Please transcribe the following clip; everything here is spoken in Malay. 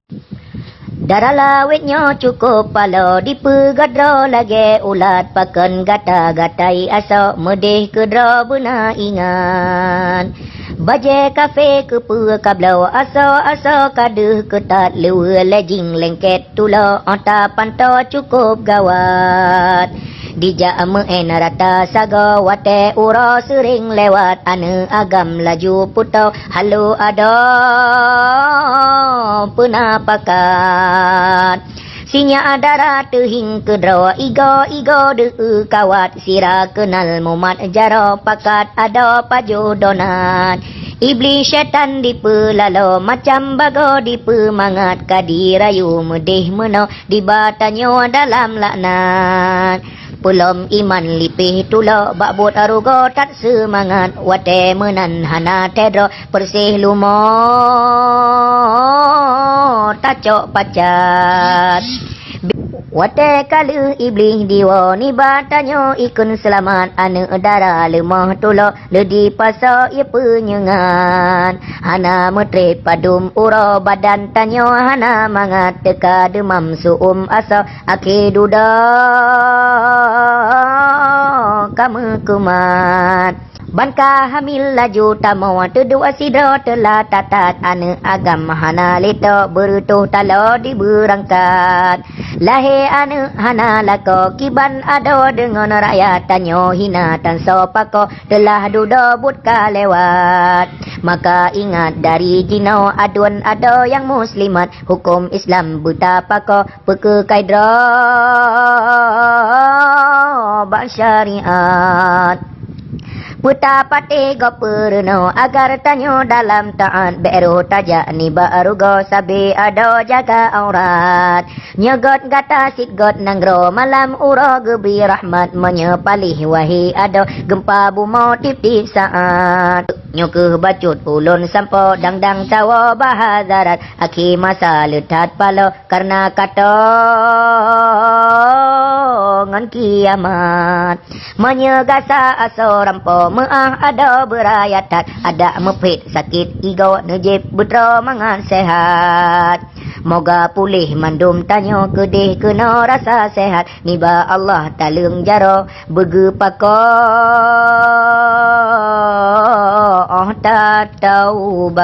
Darah lawitnya cukup pala dipegadra lagi ulat pakan gata-gatai asok medih kedra bena ingan. Baje kafe ke kablau asok kaduh ketat lewa lejing lengket tula anta panto cukup gawat. Dijak meen rata saga wate ura sering lewat ane agam laju putau halu ada penapakan. Sinya adara tehing kedra igo de kawat sira kenal mumat jaro pakat ada pajodonan. Iblis syaitan dipelalo macam bago dipemangat kadirayu medih meno dibatanyo dalam laknat. Pelom iman lipih tulo bakbut arugo tak semangat wate menan hana tedro persih lumo tacok pacat. Wate kalu iblis diwa ni batanyo ikun selamat ane dara lemah tulo ledi paso ia penyengan. Hana metre padum uro badan tanyo hana mangat teka demam suum aso aki duda kamu kumat. Banka hamil laju tamo tedua sidro telah tatat ane agam hana leto berutuh talo diberangkat. Lahe ane hana lako kiban ado dengan rakyat tanyo hina tan sopako telah dudo butka lewat. Maka ingat dari jinau aduan ado yang muslimat hukum Islam buta pako peke kaidra bak syariat. Puta pate go perno agar tanyo dalam taat beru tajak ni baru go sabi ado jaga aurat. Nyegot gata sitgot nanggro malam uro gebi rahmat menyepalih wahi ado gempa bumo tip-tip saat. Nyukuh bacut ulun sampo dang-dang cawa bahazarat aki masa letat palo karena kata ngan kiamat. Menyegasa aso rampo meah ada berayatat ada mepit sakit igo nejib betra mangan sehat. Moga pulih mandum tanyo kedih kena rasa sehat niba Allah talung jaro begepako tak taubat.